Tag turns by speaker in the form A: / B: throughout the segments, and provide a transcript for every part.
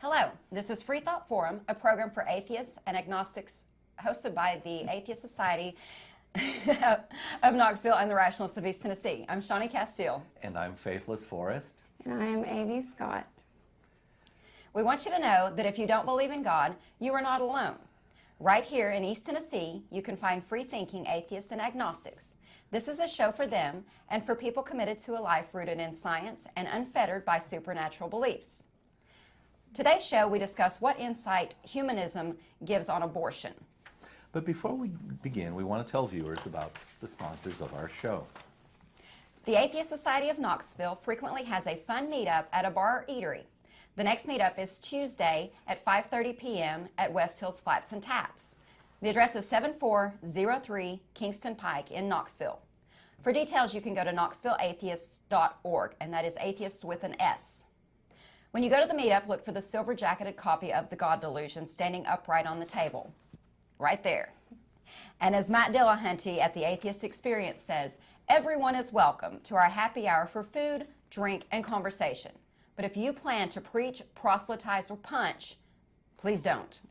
A: Hello, this is Freethought Forum, a program for atheists and agnostics hosted by the Atheist Society of Knoxville and the Rationalists of East Tennessee. I'm Shawnee Castile.
B: And I'm Faithless Forrest.
C: And I am Avie Scott.
A: We want you to know that if you don't believe in God, you are not alone. Right here in East Tennessee, you can find free-thinking atheists and agnostics. This is a show for them and for people committed to a life rooted in science and unfettered by supernatural beliefs. Today's show, we discuss what insight humanism gives on abortion.
B: But before we begin, we want to tell viewers about the sponsors of our show.
A: The Atheist Society of Knoxville frequently has a fun meetup at a bar or eatery. The next meetup is Tuesday at 5:30 p.m. at West Hills Flats and Taps. The address is 7403 Kingston Pike in Knoxville. For details, you can go to knoxvilleatheists.org, and that is atheists with an S. When you go to the meetup, look for the silver-jacketed copy of The God Delusion standing upright on the table. Right there. And as Matt Dillahunty at the Atheist Experience says, everyone is welcome to our happy hour for food, drink, and conversation. But if you plan to preach, proselytize, or punch, please don't.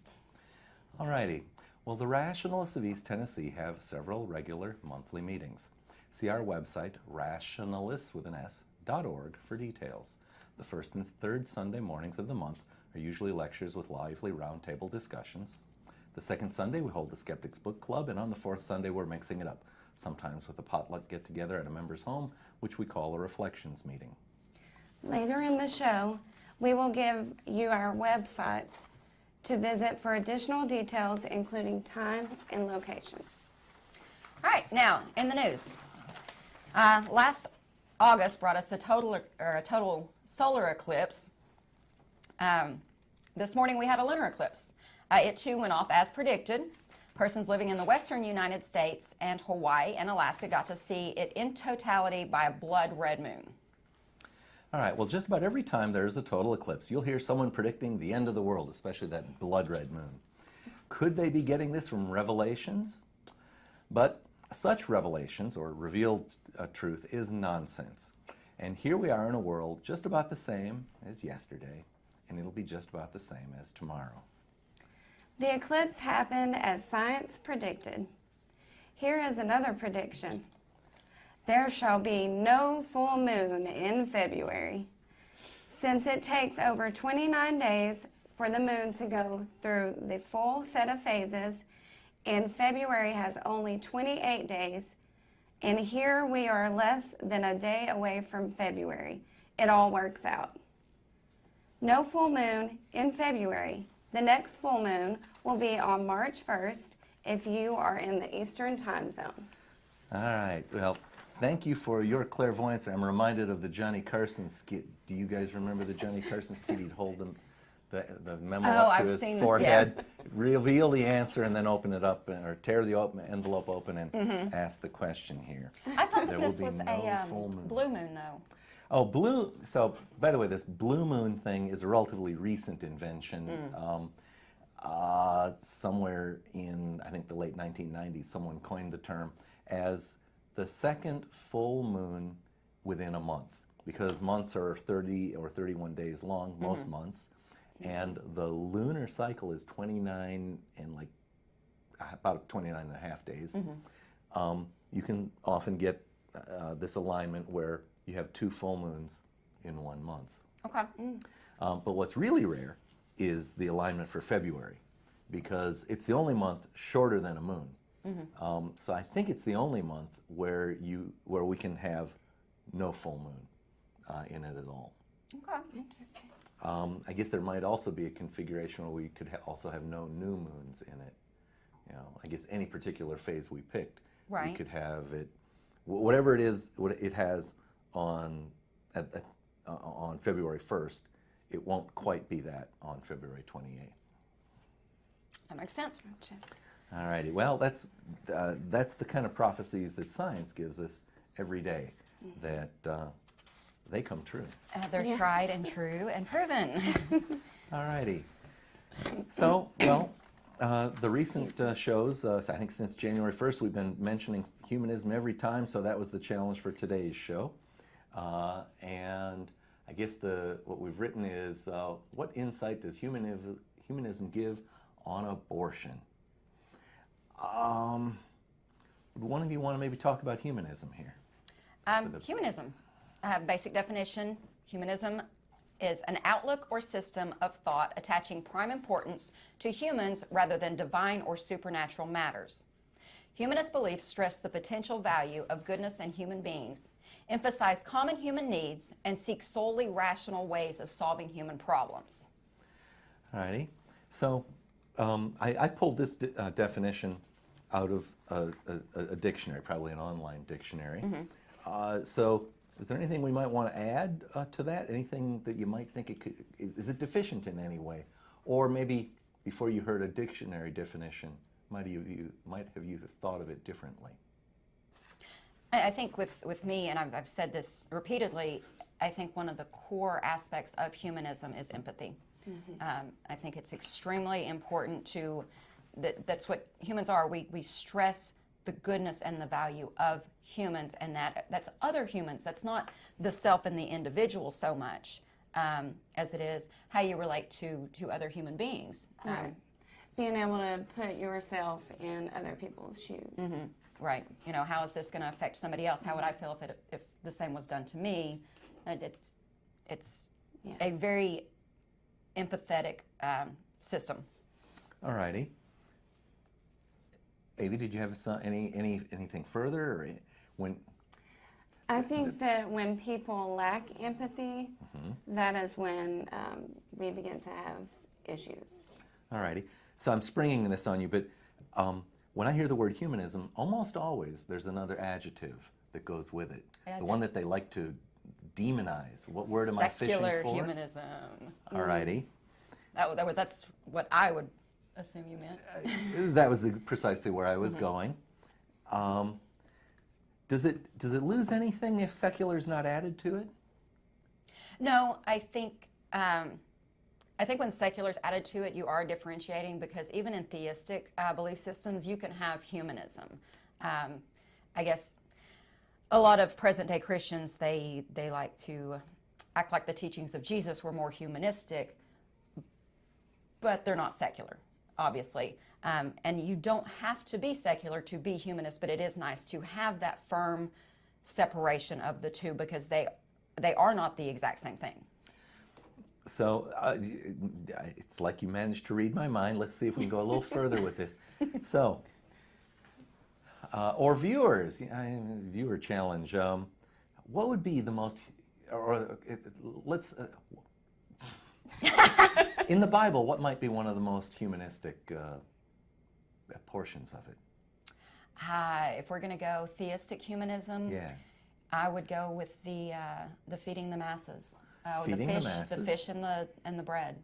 B: All righty. Well, the Rationalists of East Tennessee have several regular monthly meetings. See our website, rationalists.org, for details. The first and third Sunday mornings of the month are usually lectures with lively roundtable discussions. The second Sunday, we hold the Skeptics Book Club, and on the fourth Sunday, we're mixing it up, sometimes with a potluck get-together at a member's home, which we call a reflections meeting.
C: Later in the show, we will give you our websites to visit for additional details, including time and location.
A: All right, now, in the news. Last August brought us a total solar eclipse. This morning we had a lunar eclipse. It too went off as predicted. Persons living in the western United States and Hawaii and Alaska got to see it in totality by a blood red moon.
B: All right, well, just about every time there's a total eclipse, you'll hear someone predicting the end of the world, especially that blood red moon. Could they be getting this from revelations? But such revelations, or revealed truth, is nonsense. And here we are in a world just about the same as yesterday, and it'll be just about the same as tomorrow.
C: The eclipse happened as science predicted. Here is another prediction. There shall be no full moon in February. Since it takes over 29 days for the moon to go through the full set of phases, and February has only 28 days, and here we are less than a day away from February. It all works out. No full moon in February. The next full moon will be on March 1st if you are in the Eastern time zone.
B: All right, well, thank you for your clairvoyance. I'm reminded of the Johnny Carson skit. Do you guys remember the Johnny Carson skit? He'd hold the memo up to his forehead, reveal the answer, and then open it up, or tear the envelope open and ask the question here.
A: I thought that this was a blue moon, though.
B: Oh, blue. So, by the way, this blue moon thing is a relatively recent invention. Somewhere in, I think, the late 1990s, someone coined the term as the second full moon within a month, because months are 30 or 31 days long, most months, and the lunar cycle is 29 and like about 29 and a half days. You can often get this alignment where you have two full moons in 1 month.
A: Okay.
B: But what's really rare is the alignment for February, because it's the only month shorter than a moon. So I think it's the only month where we can have no full moon in it at all.
A: Okay. Interesting.
B: I guess there might also be a configuration where we could also have no new moons in it. You know, I guess any particular phase we picked, we could have it, whatever it is, what it has on February 1st, it won't quite be that on February 28th.
A: That makes sense.
B: All righty. Well, that's the kind of prophecies that science gives us every day, that they come true.
A: They're tried and true and proven.
B: All righty. So, well, the recent shows, I think since January 1st, we've been mentioning humanism every time, so that was the challenge for today's show. And I guess what we've written is, what insight does humanism give on abortion? Would one of you want to maybe talk about humanism here?
A: Humanism, basic definition, humanism is an outlook or system of thought attaching prime importance to humans rather than divine or supernatural matters. Humanist beliefs stress the potential value of goodness in human beings, emphasize common human needs, and seek solely rational ways of solving human problems.
B: All righty. So I pulled this definition out of a dictionary, probably an online dictionary. So is there anything we might want to add to that? Anything that you might think it could, is it deficient in any way? Or maybe before you heard a dictionary definition, might have you thought of it differently?
A: I think with me, and I've said this repeatedly, I think one of the core aspects of humanism is empathy. I think it's extremely important that's what humans are. We stress the goodness and the value of humans, and that's other humans. That's not the self and the individual so much as it is how you relate to other human beings.
C: Right. Being able to put yourself in other people's shoes.
A: Right. You know, how is this going to affect somebody else? How would I feel if the same was done to me? It's
C: Yes.
A: a very empathetic system.
B: All righty. Avi, did you have anything further? Or when
C: I think that when people lack empathy, that is when we begin to have issues.
B: All righty. So I'm springing this on you, but when I hear the word humanism, almost always there's another adjective that goes with it.
A: Yeah,
B: the one that they like to demonize. What word am I fishing for?
A: Secular humanism.
B: All righty.
A: That's what I would assume you meant.
B: That was precisely where I was going. Does it lose anything if secular is not added to it?
A: No, I think when secular is added to it, you are differentiating, because even in theistic belief systems, you can have humanism. I guess a lot of present-day Christians, they like to act like the teachings of Jesus were more humanistic, but they're not secular, obviously. And you don't have to be secular to be humanist, but it is nice to have that firm separation of the two, because they are not the exact same thing.
B: So it's like you managed to read my mind. Let's see if we can go a little further with this. So, or viewers, viewer challenge. What would be the most, in the Bible, what might be one of the most humanistic portions of it?
A: If we're going to go theistic humanism,
B: Yeah.
A: I would go with the feeding the masses.
B: Feeding the masses.
A: The fish and the bread.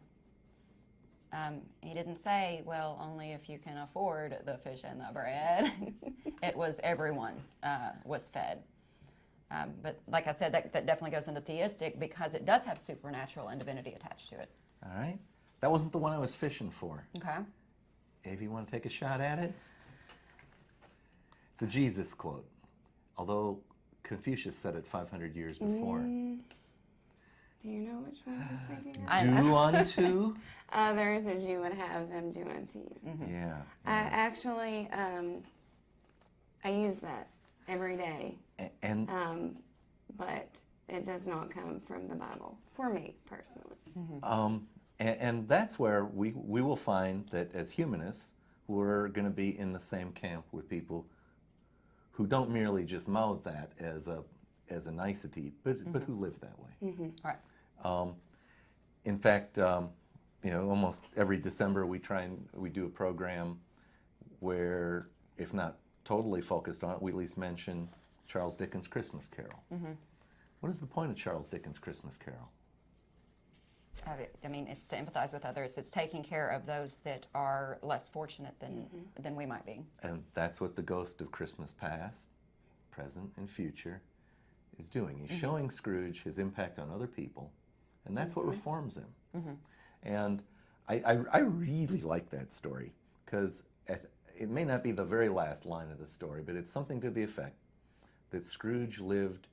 A: He didn't say, well, only if you can afford the fish and the bread. It was everyone was fed. But like I said, that definitely goes into theistic, because it does have supernatural and divinity attached to it.
B: All right. That wasn't the one I was fishing for.
A: Okay.
B: Avi, you want to take a shot at it? It's a Jesus quote, although Confucius said it 500 years before.
C: Do you know which one I was thinking of?
B: Do unto?
C: Others as you would have them do unto you.
B: Yeah.
C: I actually, I use that every day,
B: And
C: but it does not come from the Bible, for me personally.
B: and that's where we will find that as humanists, we're going to be in the same camp with people who don't merely just mouth that as a nicety, but who live that way.
A: Right.
B: In fact, almost every December we do a program where, if not totally focused on it, we at least mention Charles Dickens' Christmas Carol. What is the point of Charles Dickens' Christmas Carol?
A: I mean, it's to empathize with others. It's taking care of those that are less fortunate than we might be.
B: And that's what the ghost of Christmas past, present, and future is doing. He's showing Scrooge his impact on other people, and that's what reforms him. And I really like that story, because it may not be the very last line of the story, but it's something to the effect that Scrooge lived,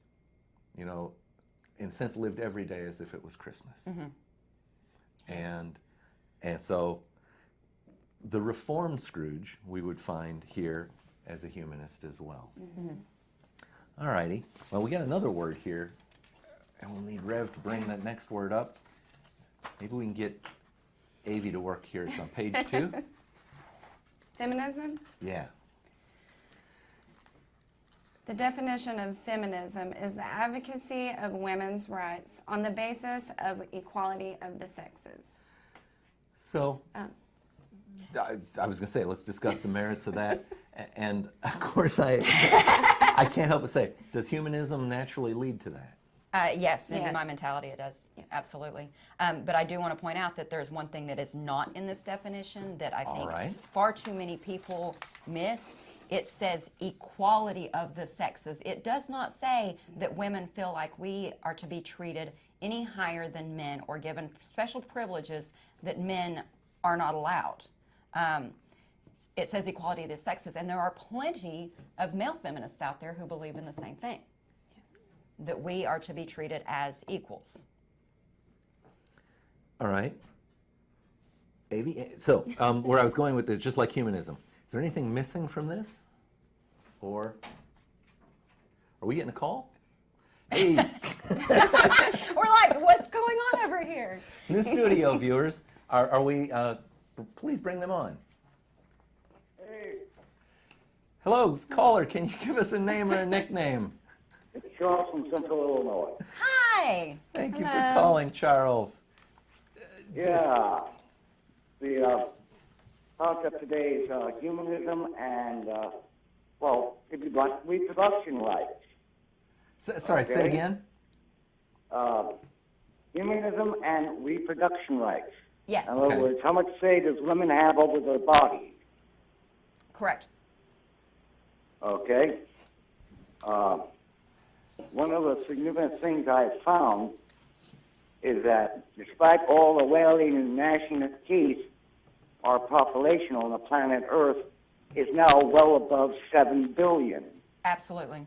B: in a sense, lived every day as if it was Christmas. And so the Reformed Scrooge we would find here as a humanist as well. All righty. Well, we got another word here, and we'll need Rev to bring that next word up. Maybe we can get Avi to work here. It's on page 2.
C: Feminism?
B: Yeah.
C: The definition of feminism is the advocacy of women's rights on the basis of equality of the sexes.
B: So, I was going to say, let's discuss the merits of that. And, of course, I can't help but say, does humanism naturally lead to that?
A: Yes, in
C: Yes.
A: my mentality it does,
C: Yes.
A: absolutely. But I do want to point out that there's one thing that is not in this definition that I think
B: right.
A: far too many people miss. It says equality of the sexes. It does not say that women feel like we are to be treated any higher than men or given special privileges that men are not allowed. It says equality of the sexes, and there are plenty of male feminists out there who believe in the same thing. That we are to be treated as equals.
B: All right. Avi, so where I was going with this, just like humanism, is there anything missing from this? Or are we getting a call? Hey,
A: We're like, what's going on over here?
B: new studio viewers, are we, please bring them on.
D: Hey,
B: Hello, caller, can you give us a name or a nickname?
D: it's Charles from Central Illinois.
A: Hi.
B: Thank you for
C: Hello.
B: calling, Charles.
D: Yeah. The concept today is humanism and, well, if you'd like, reproduction rights.
B: Sorry, say
D: Okay.
B: again?
D: Humanism and reproduction rights.
A: Yes,
D: In other
B: Okay.
D: words, how much say does women have over their bodies?
A: correct.
D: Okay? One of the significant things I have found is that despite all the wailing and gnashing of teeth, our population on the planet Earth is now well above 7 billion.
A: Absolutely.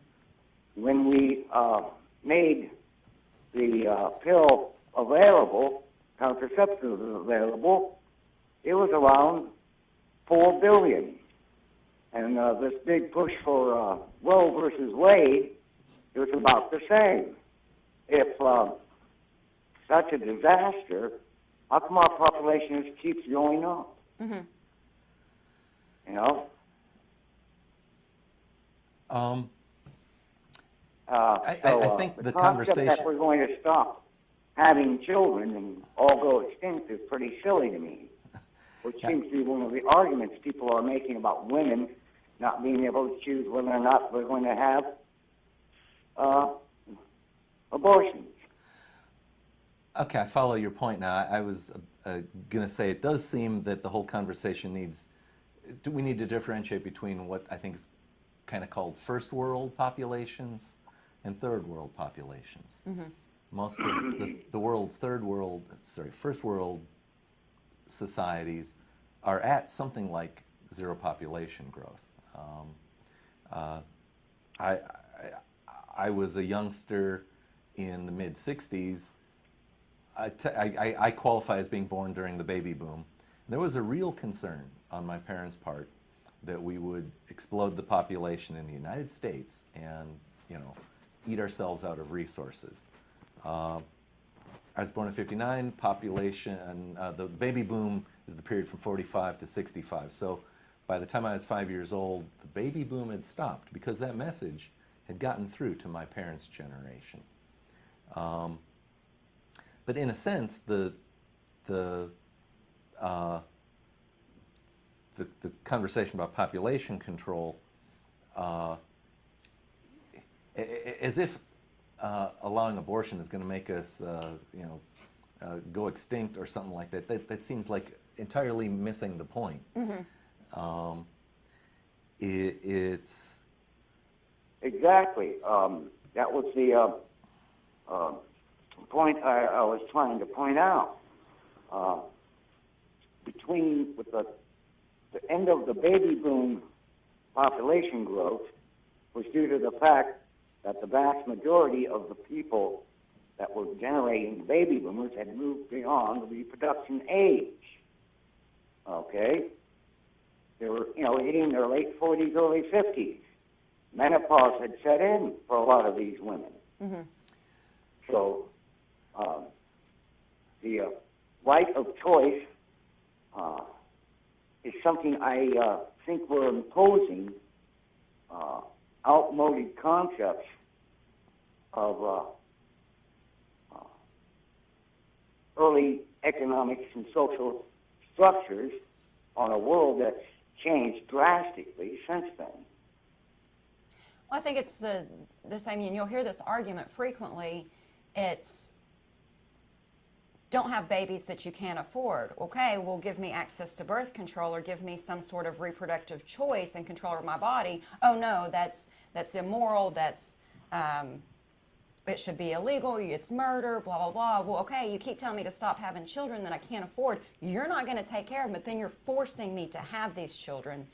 D: When we made the pill available, contraceptives available, it was around 4 billion. And this big push for Roe versus Wade, it was about the same. If such a disaster, how come our population just keeps going up?
A: Mm-hmm.
D: You know?
B: I think the
D: concept
B: conversation.
D: that we're going to stop having children and all go extinct is pretty silly to me, which seems to be one of the arguments people are making about women not being able to choose whether or not we're going to have abortions.
B: Okay, I follow your point now. I was going to say it does seem that the whole conversation needs, we need to differentiate between what I think is kind of called first world populations and third world populations.
A: Mm-hmm.
B: Most of the world's first world societies are at something like zero population growth. I was a youngster in the mid-'60s. I qualify as being born during the baby boom. There was a real concern on my parents' part that we would explode the population in the United States and, eat ourselves out of resources. I was born in '59. Population, the baby boom is the period from 45 to 65. So by the time I was 5 years old, the baby boom had stopped because that message had gotten through to my parents' generation. But in a sense, the conversation about population control, as if allowing abortion is going to make us, go extinct or something like that. That seems like entirely missing the point.
A: Mm-hmm.
B: It's
D: Exactly. That was the point I was trying to point out. With the end of the baby boom population growth was due to the fact that the vast majority of the people that were generating the baby boomers had moved beyond the reproduction age. Okay? They were, hitting their late 40s, early 50s. Menopause had set in for a lot of these women.
A: Mm-hmm.
D: So the right of choice is something I think we're imposing outmoded concepts of early economics and social structures on a world that's changed drastically since then.
A: Well, I think it's the same, and you'll hear this argument frequently. It's, don't have babies that you can't afford. Okay, well, give me access to birth control or give me some sort of reproductive choice and control over my body. Oh no, that's immoral, it should be illegal, it's murder, blah, blah, blah. Well, okay, you keep telling me to stop having children that I can't afford. You're not going to take care of them, but then you're forcing me to have these children.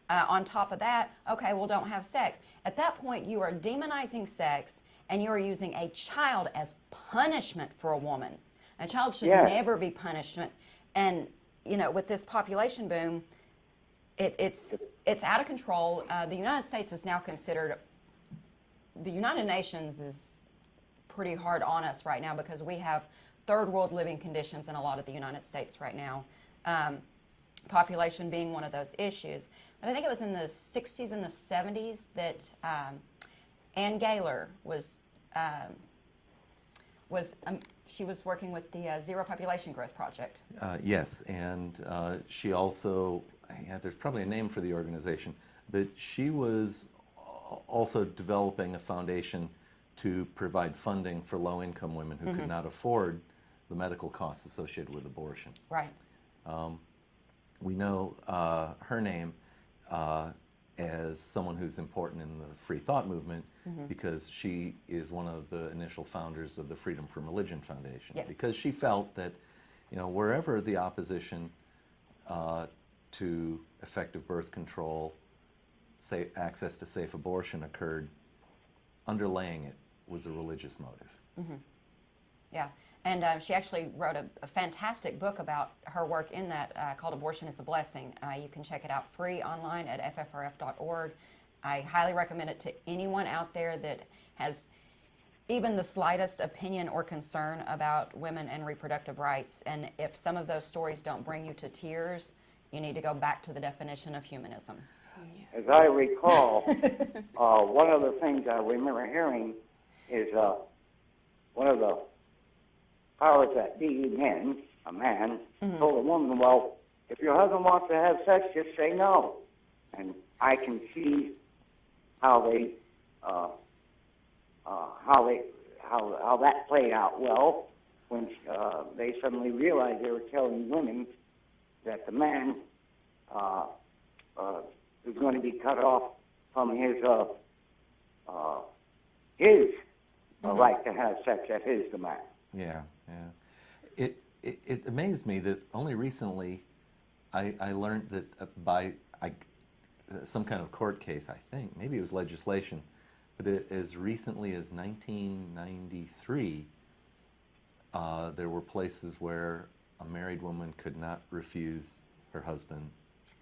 A: On top of that, okay, well, don't have sex. At that point, you are demonizing sex, and you are using a child as punishment for a woman. A child should never be punishment. And, with this population boom, it's out of control. The United States is now considered, the United Nations is pretty hard on us right now because we have third world living conditions in a lot of the United States right now. Population being one of those issues. But I think it was in the 60s and the 70s that Ann Gaylor she was working with the Zero Population Growth Project.
B: Yes, and she also, there's probably a name for the organization, but she was also developing a foundation to provide funding for low-income women who could not afford the medical costs associated with abortion.
A: Right.
B: We know her name as someone who's important in the Freethought movement because she is one of the initial founders of the Freedom from Religion Foundation.
A: Yes.
B: Because she felt that, wherever the opposition to effective birth control, access to safe abortion occurred, underlaying it was a religious motive.
A: Yeah, and she actually wrote a fantastic book about her work in that called Abortion is a Blessing. You can check it out free online at ffrf.org. I highly recommend it to anyone out there that has even the slightest opinion or concern about women and reproductive rights. And if some of those stories don't bring you to tears, you need to go back to the definition of humanism.
D: As I recall, one of the things I remember hearing is one of the powers that be men, a man, told a woman, well, if your husband wants to have sex, just say no. And I can see how that played out well when they suddenly realized they were telling women that the man was going to be cut off from his right to have sex at his demand.
B: Yeah. It amazed me that only recently I learned that by some kind of court case, I think, maybe it was legislation, but as recently as 1993, there were places where a married woman could not refuse her husband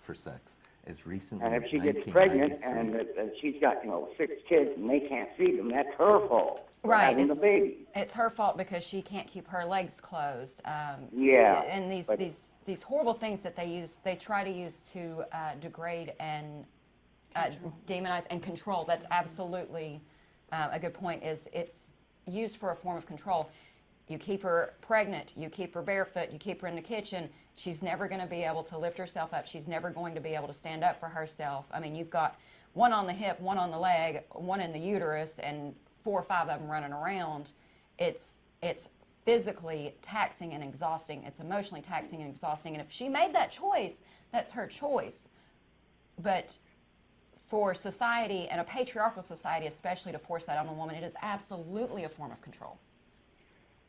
B: for sex. As recently
D: And if
B: as
D: she gets pregnant
B: 1993.
D: and she's got 6 kids and they can't feed them, that's her fault. For
A: Right.
D: having the baby.
A: It's her fault because she can't keep her legs closed.
D: Yeah,
A: And these horrible things that they try to use to degrade and demonize and control. That's absolutely a good point. It's used for a form of control. You keep her pregnant, you keep her barefoot, you keep her in the kitchen. She's never going to be able to lift herself up. She's never going to be able to stand up for herself. I mean, you've got one on the hip, one on the leg, one in the uterus, and 4 or 5 of them running around. It's physically taxing and exhausting. It's emotionally taxing and exhausting. And if she made that choice, that's her choice. But for society, and a patriarchal society especially, to force that on a woman, it is absolutely a form of control.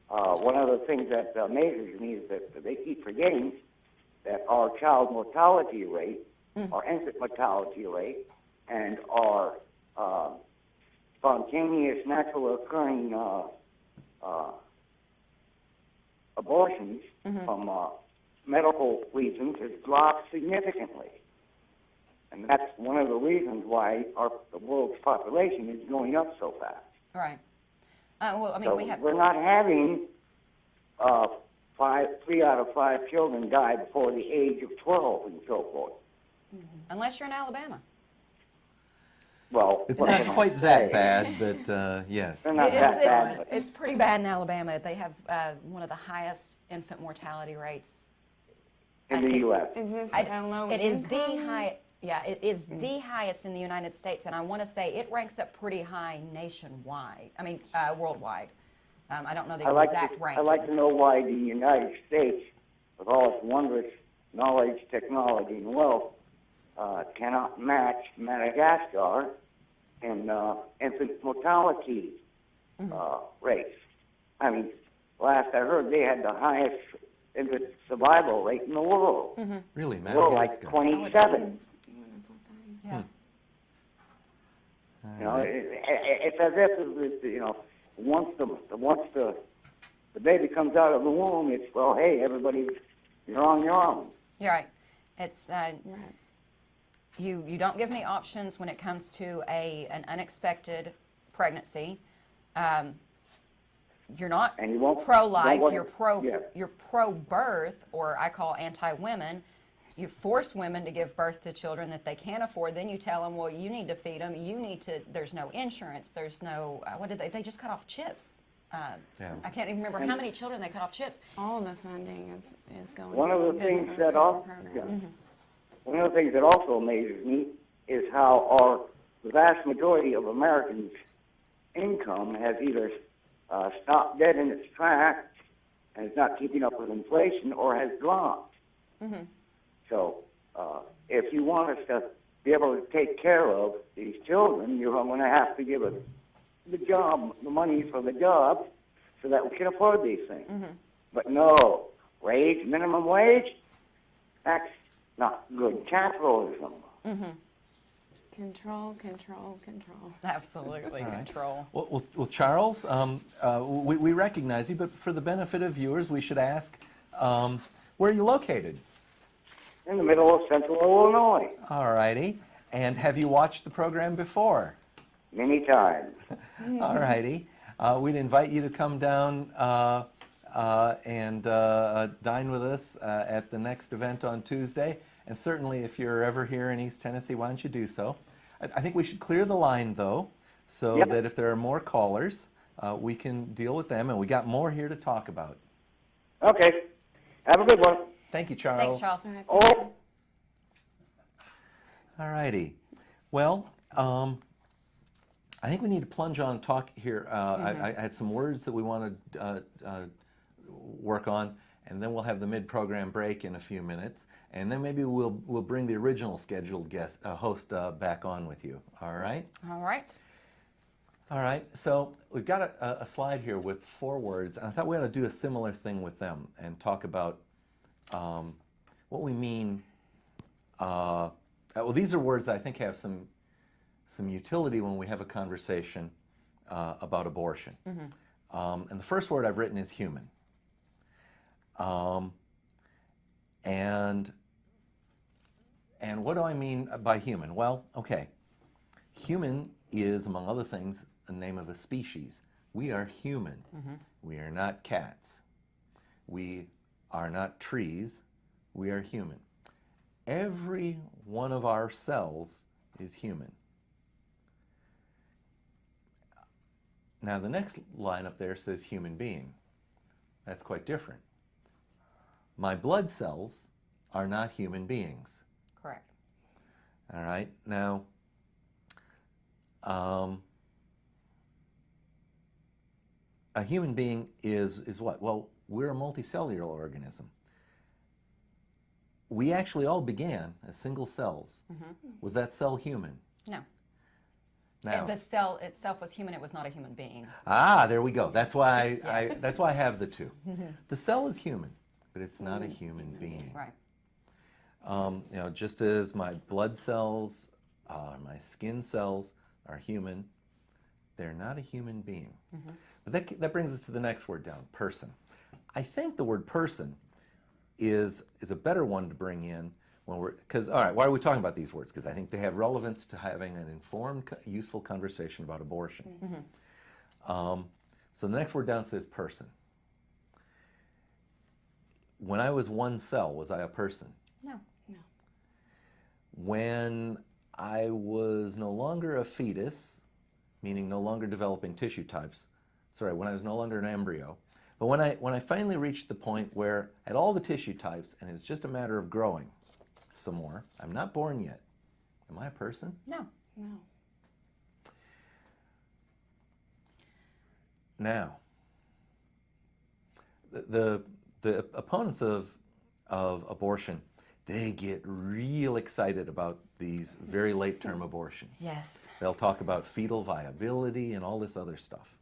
D: One of the things that amazes me is that they keep forgetting that our child mortality rate, our infant mortality rate, and our spontaneous, natural occurring abortions from medical reasons has dropped significantly. And that's one of the reasons why the world's population is going up so fast.
A: Right. Well, I mean,
D: So
A: we have.
D: we're not having 3 out of 5 children die before the age of 12 and so forth.
A: Unless you're in Alabama.
D: Well,
B: It's
D: what
B: not
D: can I
B: quite that
D: say?
B: bad, but yes.
D: They're not
A: It is,
D: that bad. but-
A: it's pretty bad in Alabama. They have one of the highest infant mortality rates.
D: in
A: I
D: the
A: think-
D: U.S.
C: Is this
A: I-
C: a low
A: It is the
C: income?
A: high. Yeah, it is the highest in the United States, and I want to say it ranks up pretty high nationwide. I mean, worldwide. I don't know the exact
D: I'd
A: ranking.
D: like to know why the United States, with all its wondrous knowledge, technology, and wealth, cannot match Madagascar in infant mortality rates. I mean, last I heard, they had the highest infant survival rate in the world.
B: Really,
D: We're like
B: Madagascar.
D: 27.
A: Yeah.
D: You know, it's as if you know, once the baby comes out of the womb, it's well, hey, everybody, you're on your own.
A: You're right. It's you don't give me options when it comes to an unexpected pregnancy. You're not
D: And you won't
A: pro-life.
D: don't
A: You're pro-birth, or I call anti-women. You force women to give birth to children that they can't afford. Then you tell them, well, you need to feed them. You need to. There's no insurance. There's no. What did they? They just cut off chips.
B: Yeah.
A: I can't even remember how many children they cut off chips.
C: All the funding is going.
D: One of the
C: to
D: things
C: those
D: that
C: sort of
D: also
C: programs.
D: one of the things that also amazes me is how the vast majority of Americans' income has either stopped dead in its tracks and is not keeping up with inflation, or has dropped. So, if you want us to be able to take care of these children, you're going to have to give us the money for the job, so that we can afford these things. But no, minimum wage, that's not good capitalism.
C: Control, control, control.
A: Absolutely,
B: All right.
A: control.
B: Well, Charles, we recognize you, but for the benefit of viewers, we should ask, where are you located?
D: In the middle of central Illinois,
B: All righty. And have you watched the program before?
D: many times.
B: All righty. We'd invite you to come down and dine with us at the next event on Tuesday. And certainly, if you're ever here in East Tennessee, why don't you do so? I think we should clear the line, though, so
D: Yep.
B: that if there are more callers, we can deal with them. And we got more here to talk about.
D: Okay, have a good one.
B: Thank you, Charles.
A: Thanks, Charles.
C: All right,
D: Oh.
B: All righty. Well, I think we need to plunge on talk here. I had some words that we want to work on, and then we'll have the mid-program break in a few minutes, and then maybe we'll bring the original scheduled host back on with you. All right?
A: All right.
B: All right. So we've got a slide here with 4 words, and I thought we ought to do a similar thing with them and talk about what we mean. Well, these are words that I think have some utility when we have a conversation about abortion. And the first word I've written is human. And what do I mean by human? Well, okay. Human is, among other things, a name of a species. We are human. We are not cats. We are not trees. We are human. Every one of our cells is human. Now, the next line up there says human being. That's quite different. My blood cells are not human beings.
A: Correct.
B: All right. Now, a human being is what? Well, we're a multicellular organism. We actually all began as single cells. Was that cell human?
A: No.
B: Now,
A: The cell itself was human. It was not a human being.
B: there we go. That's why
A: Yes.
B: that's why I have the two. The cell is human, but it's not a human being.
A: Right.
B: Just as my blood cells, my skin cells are human, they're not a human being. But that brings us to the next word down, person. I think the word person is a better one to bring in when we're, because, all right, why are we talking about these words? Because I think they have relevance to having an informed, useful conversation about abortion. So the next word down says person. When I was one cell, was I a person?
A: No.
C: No.
B: When I was no longer a fetus, meaning no longer developing tissue types, sorry, when I was no longer an embryo, but when I finally reached the point where I had all the tissue types and it's just a matter of growing some more, I'm not born yet. Am I a person?
A: No.
C: No.
B: Now, the opponents of abortion, they get real excited about these very late-term abortions.
A: Yes.
B: They'll talk about fetal viability and all this other stuff.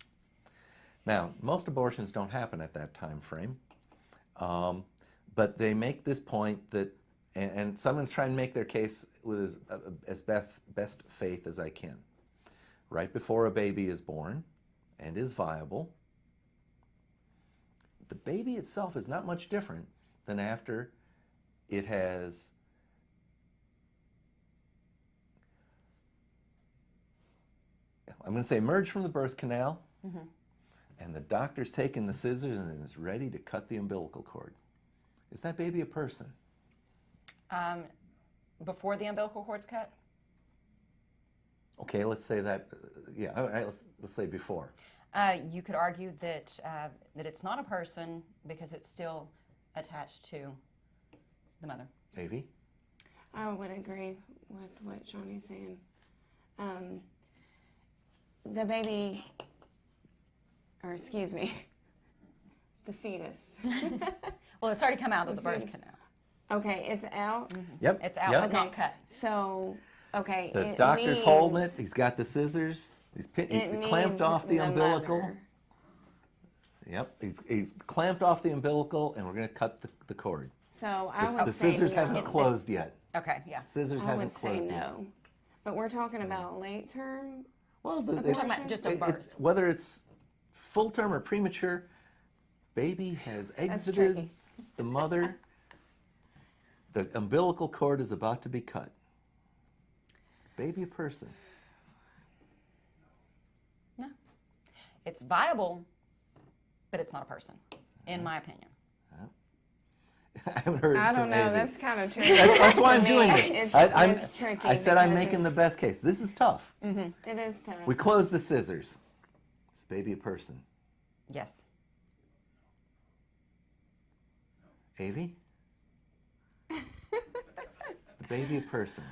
B: Now, most abortions don't happen at that time frame, but they make this point that, and so I'm going to try and make their case with as best faith as I can. Right before a baby is born and is viable, the baby itself is not much different than after it has I'm going to say emerged from the birth canal, and the doctor's taken the scissors and is ready to cut the umbilical cord. Is that baby a person?
A: Before the umbilical cord's cut?
B: Okay, let's say that, yeah, all right, let's say before.
A: You could argue that that it's not a person because it's still attached to the mother.
B: Avi?
C: I would agree with what Shawnee's saying. The baby, or excuse me, the fetus.
A: Well, it's already come out of the
C: The
A: birth
C: fetus.
A: canal.
C: Okay, it's out.
B: Yep.
A: It's out,
B: Yep.
A: but not cut.
C: So, okay.
B: The
C: it
B: doctor's
C: means
B: holding it. He's got the scissors. He's
C: it
B: clamped
C: means
B: off the umbilical.
C: mother.
B: Yep. He's clamped off the umbilical, and we're going to cut the cord.
C: So I would
B: The
C: say
B: scissors
C: no.
B: haven't closed yet.
A: Okay, yeah.
B: Scissors
C: I
B: haven't
C: would say
B: closed yet.
C: no. But we're talking about late term.
B: Well,
A: We're talking about just a birth.
B: whether it's full term or premature, baby has exited
C: tricky.
B: the mother. The umbilical cord is about to be cut. Is the baby a person?
A: No. It's viable, but it's not a person, in my opinion.
B: I haven't heard.
C: I
B: from
C: don't know.
B: anything.
C: That's kind of tricky.
B: That's why I'm
C: to
B: doing
C: me.
B: this.
C: It's tricky.
B: I said I'm
C: because
B: making the best case. This is tough.
C: It is tough.
B: We close the scissors. Is baby a person?
A: Yes.
B: Avi? Is the baby a person?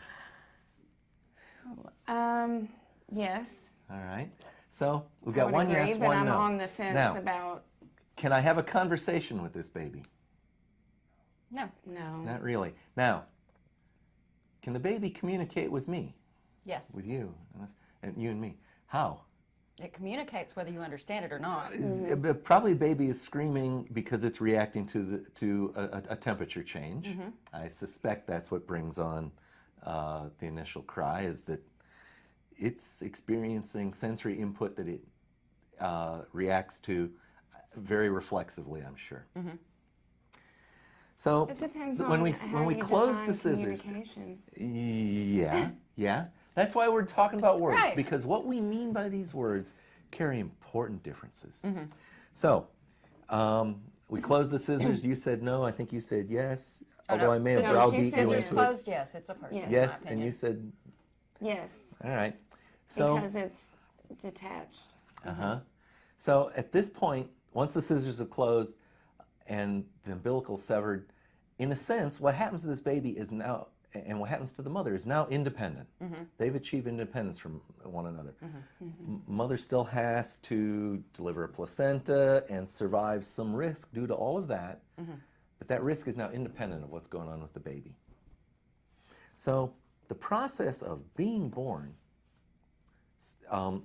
C: Yes.
B: All right. So we've
C: I
B: got
C: would
B: one
C: agree,
B: yes,
C: but
B: one
C: I'm
B: no.
C: on the fence
B: Now,
C: about
B: can I have a conversation with this baby?
A: No.
C: no.
B: Not really. Now, can the baby communicate with me,
A: Yes.
B: with you, and you and me? How?
A: It communicates whether you understand it or not.
B: Probably baby is screaming because it's reacting to a temperature change. I suspect that's what brings on the initial cry, is that it's experiencing sensory input that it reacts to very reflexively, I'm sure. So
C: It depends
B: when
C: on
B: we
C: how
B: when we
C: you
B: close
C: define
B: the scissors,
C: communication.
B: yeah. That's why we're talking about words,
A: Right.
B: because what we mean by these words carry important differences. So, we closed the scissors. You said no. I think you said yes. Although I may have
C: scissors-
B: browbeat you
A: Scissors
B: into it.
A: closed, yes, it's a person.
C: Yes.
A: in
B: Yes,
A: my
B: and you
A: opinion.
B: said
C: Yes,
B: all right. So,
C: because it's detached.
B: So at this point, once the scissors have closed and the umbilical severed, in a sense, what happens to this baby is now, and what happens to the mother is now independent. They've achieved independence from one another. Mother still has to deliver a placenta and survive some risk due to all of that, but that risk is now independent of what's going on with the baby. So the process of being born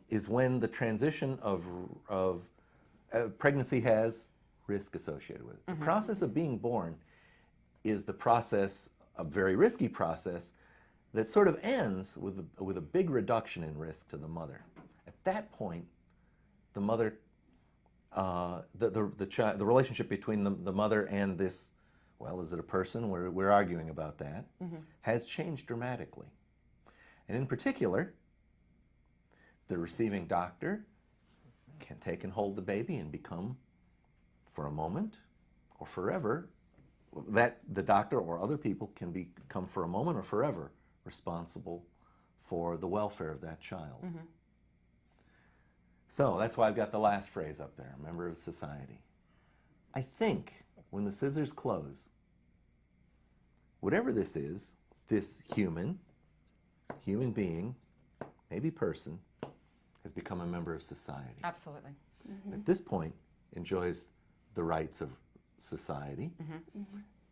B: is when the transition of pregnancy has risk associated with it. The process of being born is the process, a very risky process, that sort of ends with a big reduction in risk to the mother. At that point, the mother the relationship between the mother and this, well, is it a person? We're arguing about that, has changed dramatically. And in particular, the receiving doctor can take and hold the baby and become, for a moment or forever, that the doctor or other people can become for a moment or forever responsible for the welfare of that child. So that's why I've got the last phrase up there, member of society. I think when the scissors close, whatever this is, this human being, maybe person, has become a member of society.
A: Absolutely.
B: At this point, enjoys the rights of society,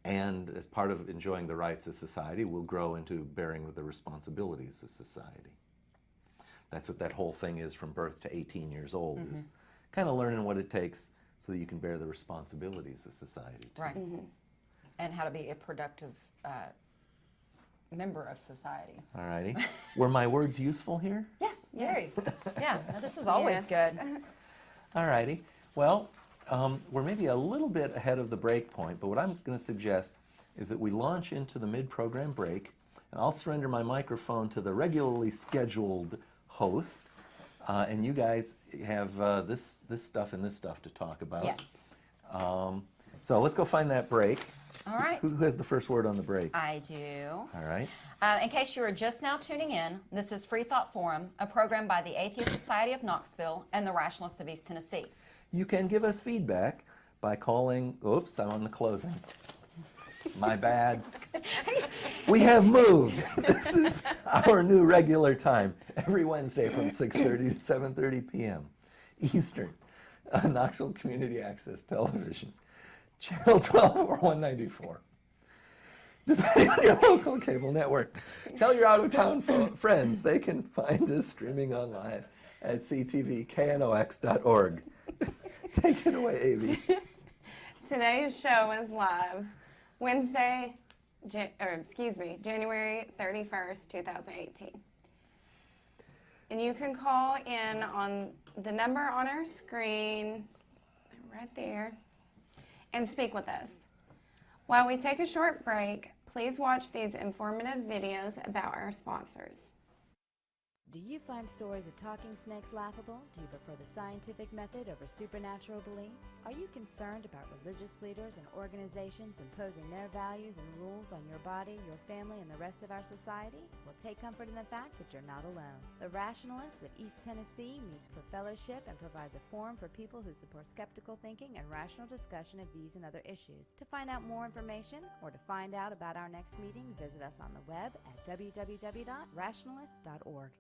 B: and as part of enjoying the rights of society, will grow into bearing the responsibilities of society. That's what that whole thing is from birth to 18 years old, is kind of learning what it takes so that you can bear the responsibilities of society too.
A: Right. And how to be a productive member of society.
B: All righty. Were my words useful here?
A: Yes, very. Yeah, this is always good.
B: All righty. Well, we're maybe a little bit ahead of the break point, but what I'm going to suggest is that we launch into the mid-program break, and I'll surrender my microphone to the regularly scheduled host, and you guys have this stuff and this stuff to talk about.
A: Yes.
B: So let's go find that break.
A: All right.
B: Who has the first word on the break?
A: I do.
B: All right.
A: In case you are just now tuning in, this is Freethought Forum, a program by the Atheist Society of Knoxville and the Rationalists of East Tennessee.
B: You can give us feedback by calling, oops, I'm on the closing. My bad. We have moved. This is our new regular time, every Wednesday from 6:30 to 7:30 p.m. Eastern, on Knoxville Community Access Television, Channel 12 or 194. Depending on your local cable network. Tell your out-of-town friends they can find us streaming on live at ctvknox.org. Take it away, Avi.
C: Today's show is live Wednesday, January 31st, 2018. And you can call in on the number on our screen, right there, and speak with us. While we take a short break, please watch these informative videos about our sponsors.
E: Do you find stories of talking snakes laughable? Do you prefer the scientific method over supernatural beliefs? Are you concerned about religious leaders and organizations imposing their values and rules on your body, your family, and the rest of our society? Well, take comfort in the fact that you're not alone. The Rationalists of East Tennessee meets for fellowship and provides a forum for people who support skeptical thinking and rational discussion of these and other issues. To find out more information or to find out about our next meeting, visit us on the web at www.rationalist.org.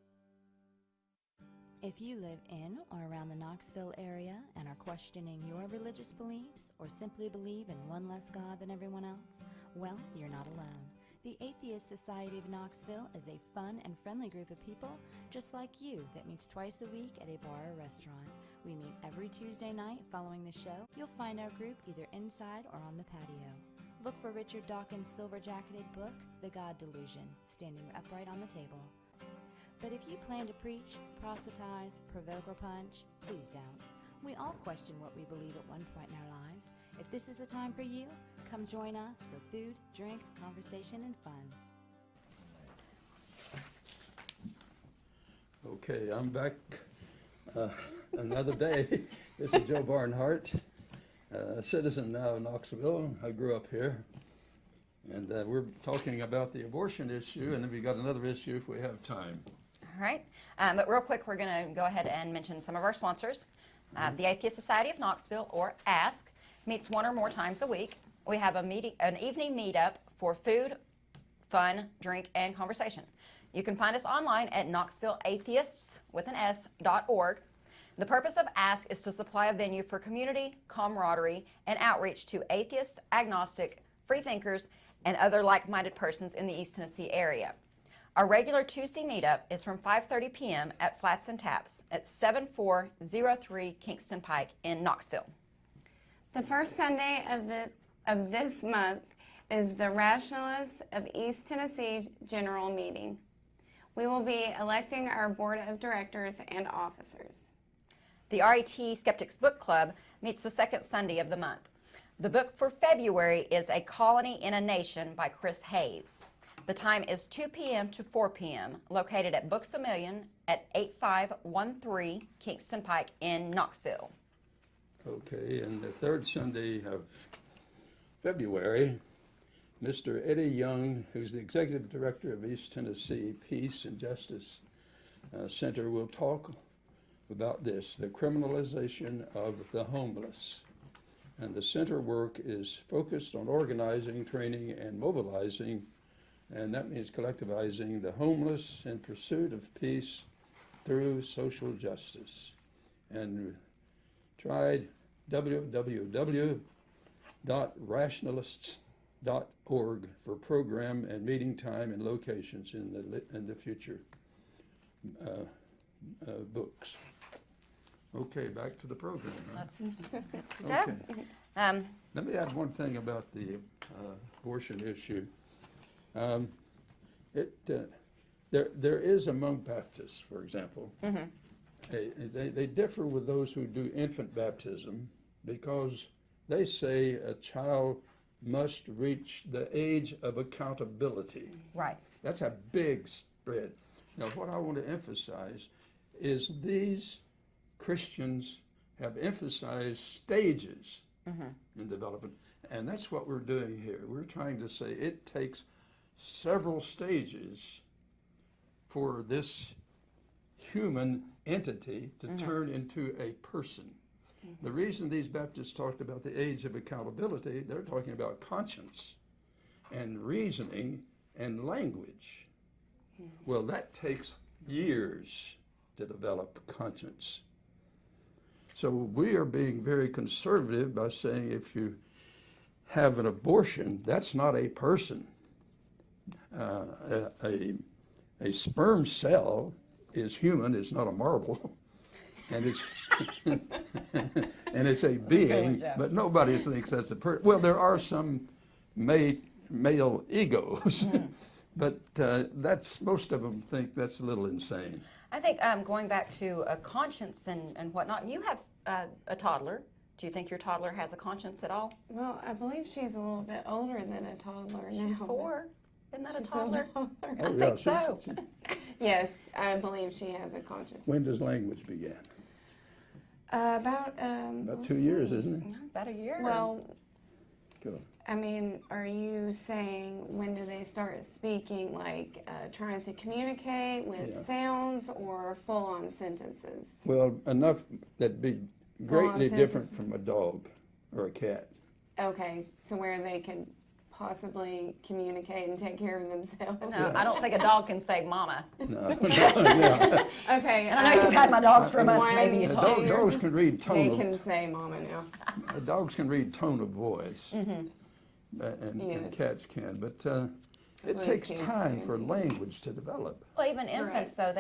E: If you live in or around the Knoxville area and are questioning your religious beliefs or simply believe in one less God than everyone else, well, you're not alone. The Atheist Society of Knoxville is a fun and friendly group of people just like you that meets twice a week at a bar or restaurant. We meet every Tuesday night following the show. You'll find our group either inside or on the patio. Look for Richard Dawkins' silver-jacketed book, The God Delusion, standing upright on the table. But if you plan to preach, proselytize, provoke, or punch, please don't. We all question what we believe at one point in our lives. If this is the time for you, come join us for food, drink, conversation, and fun.
F: Okay, I'm back another day. This is Joe Barnhart, a citizen now of Knoxville. I grew up here. And we're talking about the abortion issue, and then we got another issue if we have time.
A: All right. But real quick, we're going to go ahead and mention some of our sponsors. The Atheist Society of Knoxville, or ASK, meets one or more times a week. We have an evening meetup for food, fun, drink, and conversation. You can find us online at knoxvilleatheists.org. The purpose of ASK is to supply a venue for community, camaraderie, and outreach to atheists, agnostic, freethinkers, and other like-minded persons in the East Tennessee area. Our regular Tuesday meetup is from 5:30 p.m. at Flats and Taps at 7403 Kingston Pike in Knoxville.
C: The first Sunday of this month is the Rationalists of East Tennessee General Meeting. We will be electing our board of directors and officers.
A: The RET Skeptics Book Club meets the second Sunday of the month. The book for February is A Colony in a Nation by Chris Hayes. The time is 2 p.m. to 4 p.m., located at Books A Million at 8513 Kingston Pike in Knoxville.
F: Okay, and the third Sunday of February, Mr. Eddie Young, who's the Executive Director of East Tennessee Peace and Justice Center, will talk about this, the criminalization of the homeless. And the center work is focused on organizing, training, and mobilizing, and that means collectivizing the homeless in pursuit of peace through social justice. And tried www.rationalists.org for program and meeting time and locations in the future books. Okay, back to the program. Huh? Okay. Let me add one thing about the abortion issue. There is among Baptists, for example, they differ with those who do infant baptism because they say a child must reach the age of accountability.
A: Right.
F: That's a big spread. Now, what I want to emphasize is these Christians have emphasized stages in development, and that's what we're doing here. We're trying to say it takes several stages for this human entity to turn into a person. The reason these Baptists talked about the age of accountability, they're talking about conscience and reasoning and language. Well, that takes years to develop conscience. So we are being very conservative by saying if you have an abortion, that's not a person. A sperm cell is human, it's not a marble, and it's and it's a being, but nobody thinks that's a person. Well, there are some male egos, but that's most of them think that's a little insane.
A: I think going back to a conscience and whatnot, you have a toddler. Do you think your toddler has a conscience at all?
C: Well, I believe she's a little bit older than a toddler now.
A: She's 4. Isn't that a
C: She's
A: toddler?
C: toddler.
A: I think so.
C: Yes, I believe she has a conscience.
F: When does language begin?
C: About
F: 2 years, isn't it?
A: About a year.
C: Well,
F: Go.
C: I mean, are you saying when do they start speaking, like trying to communicate with sounds or full-on sentences?
F: Well, enough that'd be greatly
C: Full-on
F: different
C: sentences.
F: from a dog or a cat.
C: Okay, to where they can possibly communicate and take care of themselves.
A: No, I don't think a dog can say mama.
F: No, yeah.
C: Okay.
A: And I know you've had my dogs for a month,
C: one,
A: maybe you
C: two,
A: told me.
F: Dogs can read
C: They
F: tone
C: can
F: of
C: say mama now.
F: dogs can read tone of voice, and
C: Yes.
F: cats can. But it
C: Well,
F: takes
C: cats
F: time
C: can
F: for
C: too.
F: language to develop.
A: Well, even infants, though,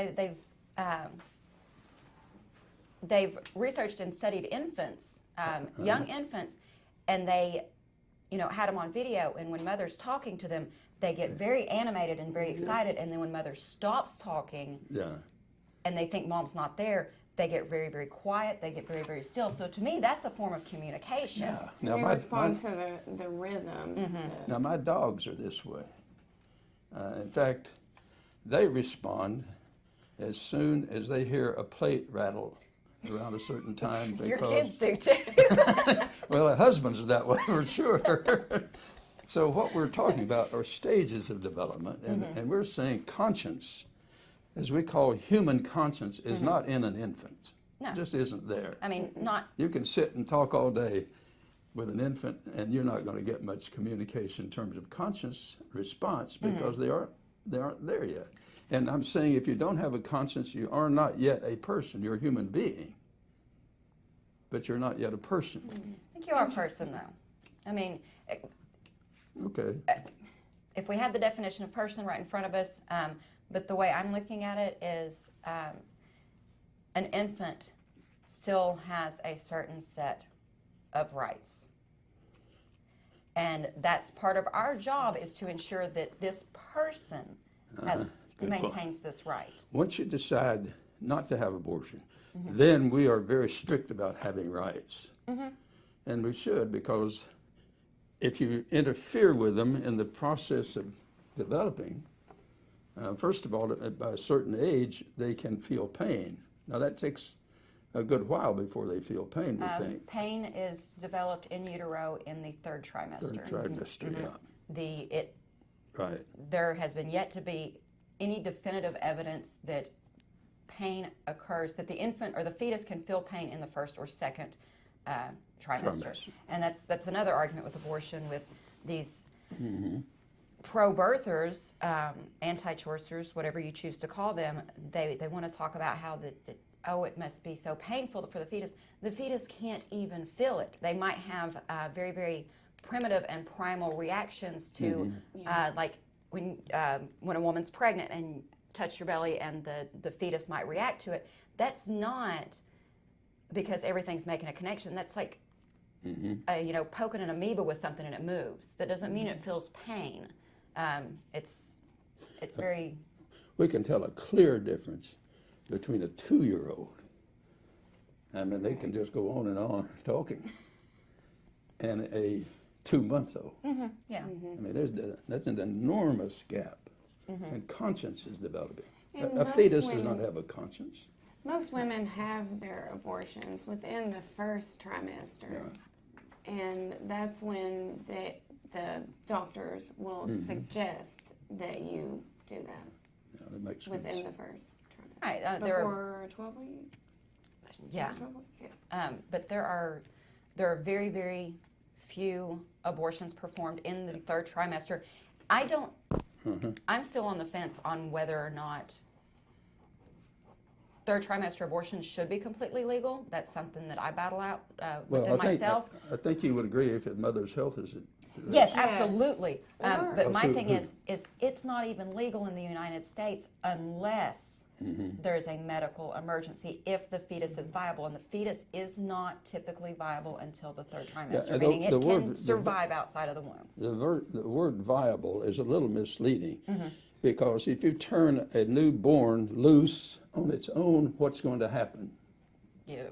A: they've researched and studied infants, young infants, and they, had them on video. And when mother's talking to them, they get very animated and very excited. And then when mother stops talking,
F: Yeah.
A: and they think mom's not there, they get very, very quiet. They get very, very still. So to me, that's a form of communication.
F: Yeah. Now
C: They
F: my
C: respond to the rhythm.
F: now my dogs are this way. In fact, they respond as soon as they hear a plate rattle around a certain time.
A: Your
F: Because
A: kids do too.
F: well, husbands are that way for sure. So what we're talking about are stages of development, and we're saying conscience, as we call human conscience, is not in an infant.
A: No.
F: It just isn't there.
A: I mean, not.
F: You can sit and talk all day with an infant, and you're not going to get much communication in terms of conscience response because they aren't there yet. And I'm saying if you don't have a conscience, you are not yet a person. You're a human being, but you're not yet a person.
A: I think you are a person, though. I mean,
F: Okay.
A: if we had the definition of person right in front of us, but the way I'm looking at it is an infant still has a certain set of rights. And that's part of our job, is to ensure that this person
F: Good point.
A: maintains this right.
F: Once you decide not to have abortion, then we are very strict about having rights. And we should, because if you interfere with them in the process of developing, first of all, by a certain age, they can feel pain. Now that takes a good while before they feel pain, we think.
A: Pain is developed in utero in the third trimester.
F: Third trimester, yeah. Right.
A: There has been yet to be any definitive evidence that pain occurs, that the infant or the fetus can feel pain in the first or second trimester. And that's another argument with abortion, with these pro-birthers, anti-choicers, whatever you choose to call them. They want to talk about how it must be so painful for the fetus. The fetus can't even feel it. They might have very, very primitive and primal reactions to, like when a woman's pregnant and touch your belly and the fetus might react to it. That's not because everything's making a connection. That's like, poking an amoeba with something and it moves. That doesn't mean it feels pain. It's very...
F: We can tell a clear difference between a 2-year-old, I mean, they can just go on and on talking, and a 2-month-old.
A: Yeah.
F: I mean, that's an enormous gap, and conscience is developing.
C: And
F: A fetus
C: most
F: does not
C: women-
F: have a conscience.
C: Most women have their abortions within the first trimester, and that's when the doctors will suggest that you do that
F: Yeah, that makes sense.
C: within the first trimester.
A: Right.
C: Before 12 weeks?
A: Yeah.
C: 12 weeks? Yeah.
A: But there are very, very few abortions performed in the third trimester. I'm still on the fence on whether or not third trimester abortions should be completely legal. That's something that I battle out within myself.
F: I think you would agree if a mother's health is
A: Yes,
C: Yes.
A: absolutely. But my
F: Also,
A: thing is it's not even legal in the United States unless there is a medical emergency if the fetus is viable, and the fetus is not typically viable until the third trimester,
F: and
A: meaning
F: the
A: it can
F: word-
A: survive outside of the womb.
F: The word viable is a little misleading, because if you turn a newborn loose on its own, what's going to happen?
A: You,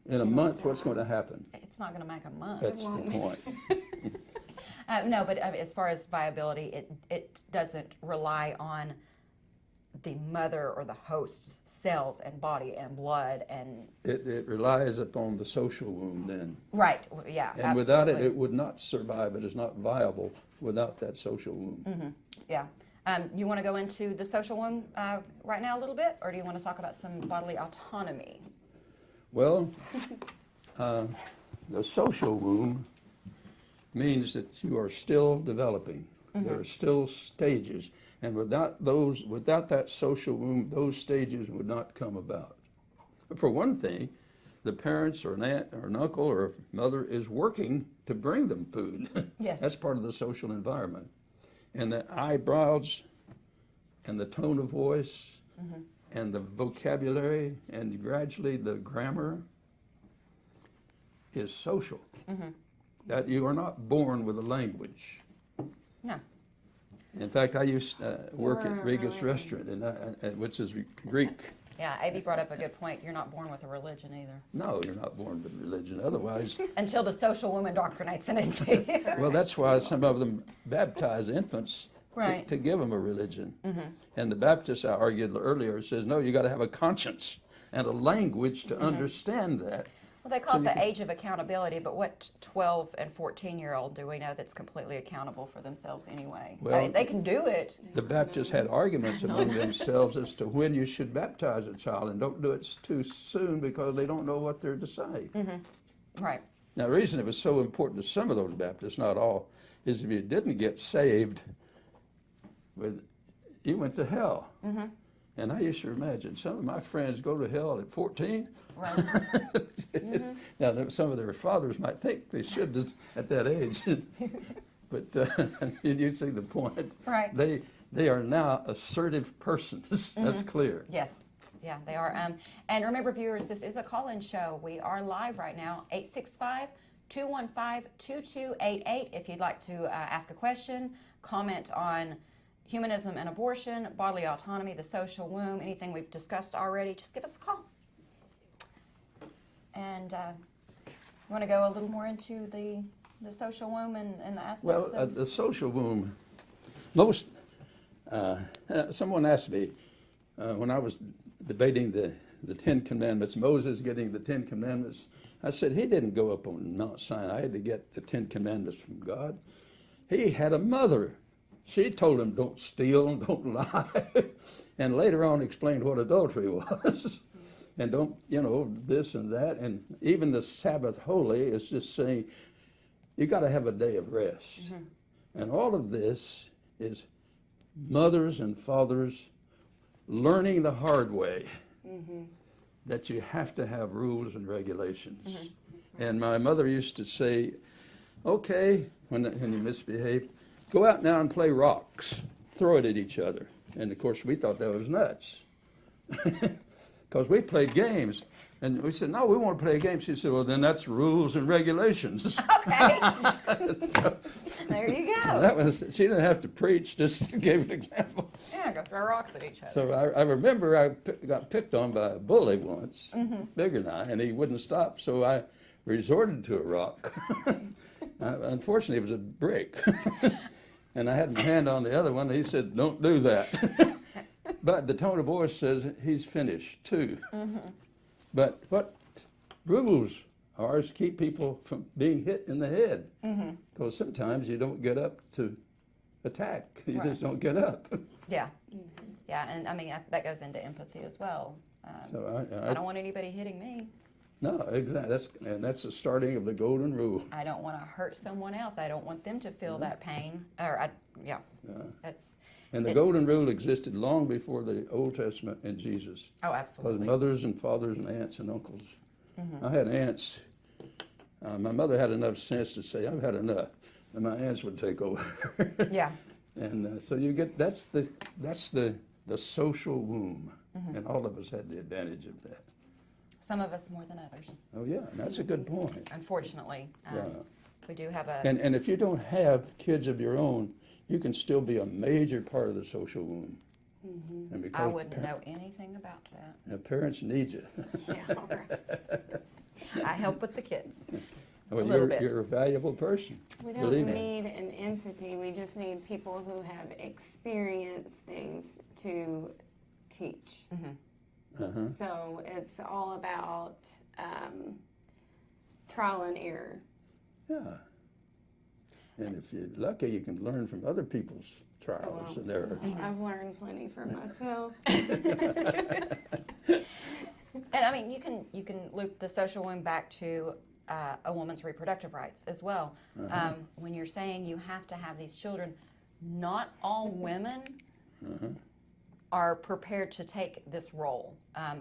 F: In a month, what's going to happen?
A: it's not going to make a month.
F: That's the point.
A: No, but as far as viability, it doesn't rely on the mother or the host's cells and body and blood and...
F: It relies upon the social womb then.
A: Right, yeah,
F: And without it,
A: absolutely.
F: it would not survive. It is not viable without that social womb.
A: Yeah. You want to go into the social womb right now a little bit, or do you want to talk about some bodily autonomy?
F: Well, the social womb means that you are still developing. There are still stages. And without that social womb, those stages would not come about. For one thing, the parents or an aunt or an uncle or a mother is working to bring them food.
A: Yes.
F: That's part of the social environment. And the eyebrows and the tone of voice and the vocabulary and gradually the grammar is social. That you are not born with a language.
A: No.
F: In fact, I used to work
C: Or
F: at
C: a
F: Rega's
C: religion.
F: restaurant, which is Greek.
A: Yeah, Avi brought up a good point. You're not born with a religion either.
F: No, you're not born with religion. Otherwise,
A: Until the social woman indoctrinates it into you.
F: well, that's why some of them baptize infants
A: Right.
F: to give them a religion. And the Baptists, I argued earlier, says, no, you got to have a conscience and a language to understand that.
A: Well, they call it the age of accountability, but what 12 and 14-year-old do we know that's completely accountable for themselves anyway? I
F: Well,
A: mean, they can do it.
F: The Baptists had arguments among themselves as to when you should baptize a child, and don't do it too soon because they don't know what they're to say.
A: Right.
F: Now, the reason it was so important to some of those Baptists, not all, is if you didn't get saved, you went to hell. And I used to imagine some of my friends go to hell at 14.
A: Right.
F: Now, some of their fathers might think they should at that age, but you see the point.
A: Right.
F: They are now assertive persons. That's clear.
A: Yes. Yeah, they are. And remember, viewers, this is a call-in show. We are live right now, 865-215-2288. If you'd like to ask a question, comment on humanism and abortion, bodily autonomy, the social womb, anything we've discussed already, just give us a call. And you want to go a little more into the social womb and the aspects
F: Well,
A: of...
F: the social womb, someone asked me when I was debating the Ten Commandments, Moses getting the Ten Commandments, I said he didn't go up on Mount Sinai to get the Ten Commandments from God. He had a mother. She told him, don't steal, don't lie, and later on explained what adultery was. And don't, this and that. And even the Sabbath holy is just saying, you got to have a day of rest. Mm-hmm. And all of this is mothers and fathers learning the hard way that you have to have rules and regulations. Mm-hmm. And my mother used to say, okay, when you misbehave, go out now and play rocks, throw it at each other. And of course we thought that was nuts because we played games. And we said, no, we want to play a game. She said, well, then that's rules and regulations.
A: Okay. So, there you go.
F: She didn't have to preach, just gave an example.
A: Yeah, go throw rocks at each other.
F: So I remember I got picked on by a bully once, bigger than I, and he wouldn't stop. So I resorted to a rock. Unfortunately, it was a brick. And I had my hand on the other one. And he said, don't do that. But the tone of voice says he's finished too. But what rules are is keep people from being hit in the head. Because sometimes you don't get up to attack. You just don't get up.
A: Yeah. Yeah, and I mean, that goes into empathy as well.
F: So
A: I don't want anybody hitting me.
F: No, exactly. That's the starting of the golden rule.
A: I don't want to hurt someone else. I don't want them to feel that pain. That's.
F: And the golden rule existed long before the Old Testament and Jesus.
A: Oh, absolutely.
F: Because mothers and fathers and aunts and uncles. I had aunts. My mother had enough sense to say, I've had enough. And my aunts would take over.
A: Yeah.
F: And so you get, that's the social womb. And all of us had the advantage of that.
A: Some of us more than others.
F: Oh yeah, and that's a good point.
A: Unfortunately, we do have a...
F: And if you don't have kids of your own, you can still be a major part of the social womb. And because
A: I wouldn't know anything about that.
F: Parents need you.
C: Yeah, all right.
A: I help with the kids.
F: Well,
A: little bit.
F: You're a valuable person.
C: We don't
F: Believe me.
C: need an entity. We just need people who have experienced things to teach. So it's all about trial and error.
F: Yeah. And if you're lucky, you can learn from other people's trials and errors.
C: I've learned plenty for myself.
A: And I mean, you can loop the social womb back to a woman's reproductive rights as well. When you're saying you have to have these children, not all women are prepared to take this role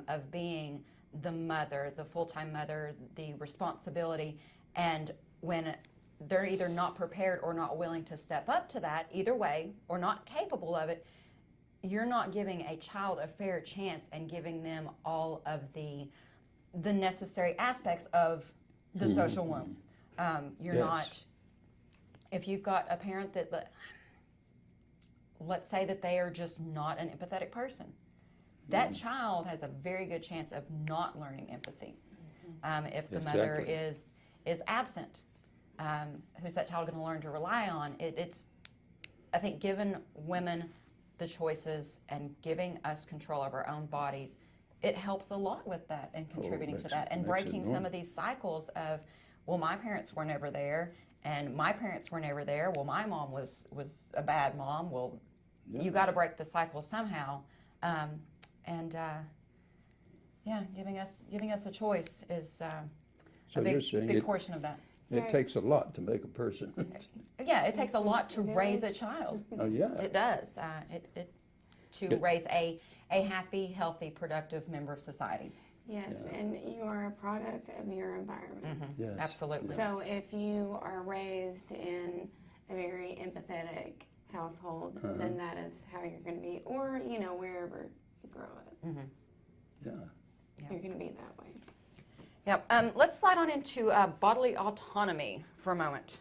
A: of being the mother, the full-time mother, the responsibility, and when they're either not prepared or not willing to step up to that, either way, or not capable of it, you're not giving a child a fair chance and giving them all of the necessary aspects of the social womb. You're not, if you've got a parent that, let's say that they are just not an empathetic person, that child has a very good chance of not learning empathy. If the mother is absent, who's that child going to learn to rely on? It's, I think, giving women the choices and giving us control of our own bodies, it helps a lot with that and contributing to that and breaking some of these cycles of, well, my parents were never there and my parents were never there. Well, my mom was a bad mom. Well, you got to break the cycle somehow. Giving us a choice is a big portion of that.
F: It takes a lot to make a person.
A: Yeah, it takes a lot to raise a child.
F: Oh yeah.
A: It does. To raise a happy, healthy, productive member of society.
C: Yes, and you are a product of your environment.
F: Yes.
A: Absolutely.
C: So if you are raised in a very empathetic household, then that is how you're going to be, or wherever you grow up.
F: Yeah.
C: You're going to be that way.
A: Yep. Let's slide on into bodily autonomy for a moment.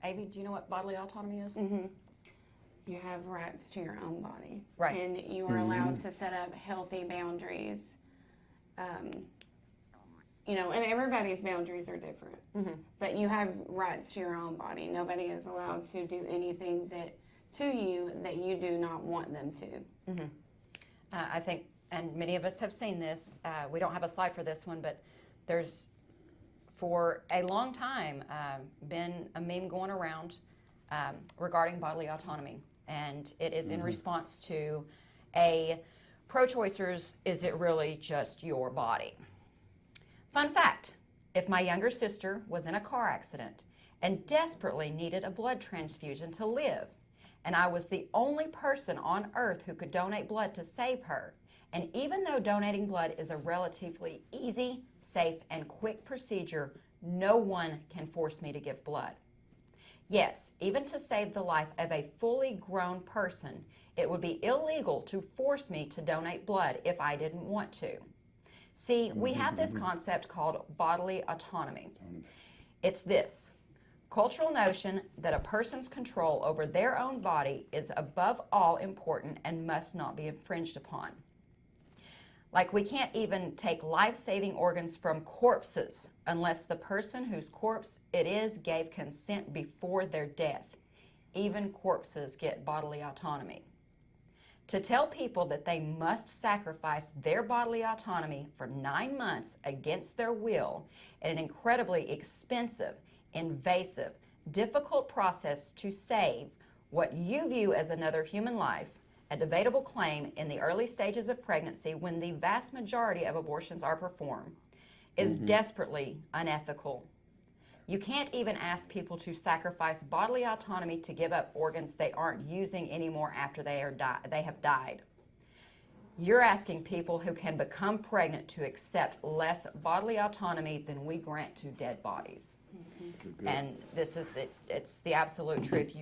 A: Avi, do you know what bodily autonomy is?
C: You have rights to your own body.
A: Right.
C: And you are allowed to set up healthy boundaries and everybody's boundaries are different. But you have rights to your own body. Nobody is allowed to do anything to you that you do not want them to.
A: I think, and many of us have seen this, we don't have a slide for this one, but there's, for a long time, been a meme going around regarding bodily autonomy. And it is in response to a pro-choicers, is it really just your body? Fun fact, if my younger sister was in a car accident and desperately needed a blood transfusion to live, and I was the only person on earth who could donate blood to save her, and even though donating blood is a relatively easy, safe, and quick procedure, no one can force me to give blood. Yes, even to save the life of a fully grown person, it would be illegal to force me to donate blood if I didn't want to. See, we have this concept called bodily autonomy. It's this cultural notion that a person's control over their own body is above all important and must not be infringed upon. Like we can't even take life-saving organs from corpses unless the person whose corpse it is gave consent before their death. Even corpses get bodily autonomy. To tell people that they must sacrifice their bodily autonomy for 9 months against their will in an incredibly expensive, invasive, difficult process to save what you view as another human life, a debatable claim in the early stages of pregnancy when the vast majority of abortions are performed, is desperately unethical. You can't even ask people to sacrifice bodily autonomy to give up organs they aren't using anymore after they have died. You're asking people who can become pregnant to accept less bodily autonomy than we grant to dead bodies. And this is it, it's the absolute truth.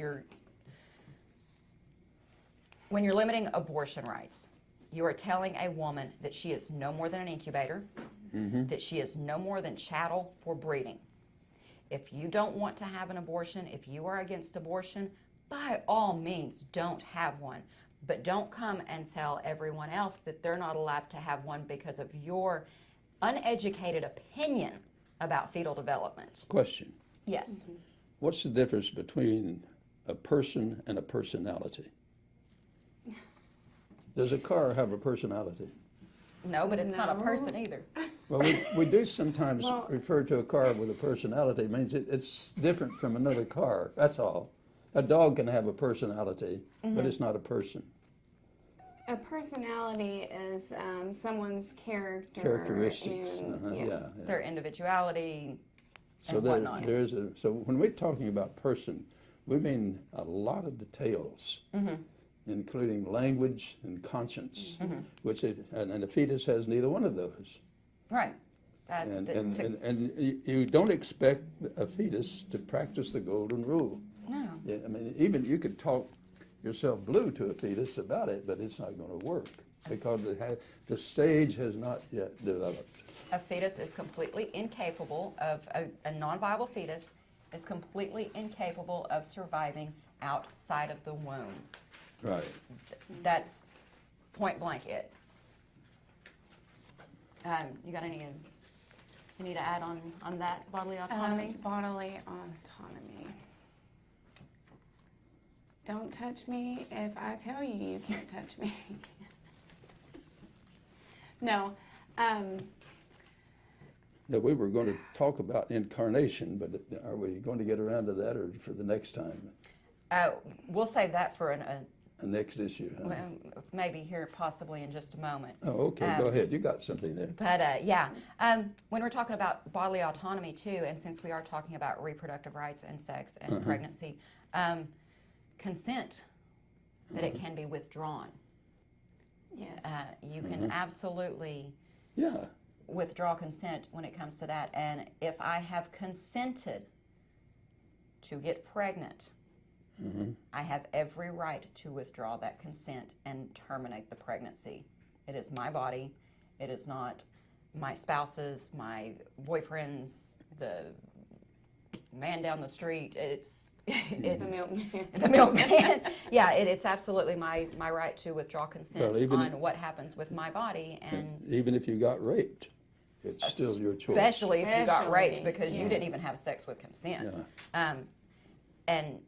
A: When you're limiting abortion rights, you are telling a woman that she is no more than an incubator, that she is no more than chattel for breeding. If you don't want to have an abortion, if you are against abortion, by all means don't have one. But don't come and tell everyone else that they're not allowed to have one because of your uneducated opinion about fetal development.
F: Question.
A: Yes.
F: What's the difference between a person and a personality? Does a car have a personality?
A: No, but it's not a
C: No.
A: person either.
F: Well, we do sometimes refer to a car with a personality. It means it's different from another car, that's all. A dog can have a personality, but it's not a person.
C: A personality is someone's character.
F: Characteristics,
C: and,
F: yeah.
A: Their individuality
F: So
A: and whatnot.
F: so when we're talking about person, we mean a lot of details, including language and conscience, and a fetus has neither one of those.
A: Right.
F: And you don't expect a fetus to practice the golden rule.
A: No.
F: Yeah, I mean, even you could talk yourself blue to a fetus about it, but it's not going to work because the stage has not yet developed.
A: A fetus is completely incapable of, a non-viable fetus is completely incapable of surviving outside of the womb.
F: Right.
A: That's point blank it. You got any, you need to add on that bodily autonomy?
C: Bodily autonomy. Don't touch me if I tell you you can't touch me. No.
F: Now, we were going to talk about incarnation, but are we going to get around to that or for the next time?
A: We'll save that for
F: The next issue, huh?
A: maybe here possibly in just a moment.
F: Oh, okay, go ahead. You got something there.
A: But yeah, when we're talking about bodily autonomy too, and since we are talking about reproductive rights and sex and pregnancy, consent, that it can be withdrawn.
C: Yes.
A: You can absolutely
F: Yeah.
A: withdraw consent when it comes to that. And if I have consented to get pregnant, I have every right to withdraw that consent and terminate the pregnancy. It is my body. It is not my spouse's, my boyfriend's, the man down the street. It's
C: The milkman.
A: the milkman. Yeah, it's absolutely my right to withdraw consent
F: Well, even
A: on what happens with my body. And
F: Even if you got raped, it's still your choice.
A: Especially if you got raped
C: Especially,
A: because you
C: yes.
A: didn't even have sex with consent.
F: Yeah.
A: And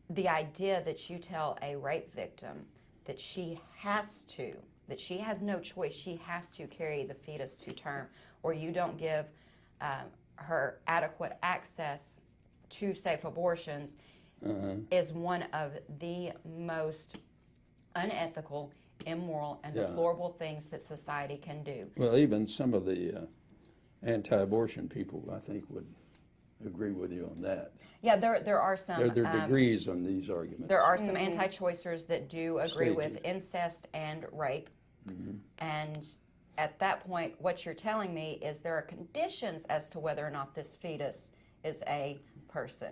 A: the idea that you tell a rape victim that she has no choice, she has to carry the fetus to term, or you don't give her adequate access to safe abortions, is one of the most unethical, immoral, and
F: Yeah.
A: deplorable things that society can do.
F: Well, even some of the anti-abortion people, I think, would agree with you on that.
A: Yeah, there are some.
F: There are degrees on these arguments.
A: There are some anti-choicers that do agree with
F: Stages.
A: incest and rape. And at that point, what you're telling me is there are conditions as to whether or not this fetus is a person.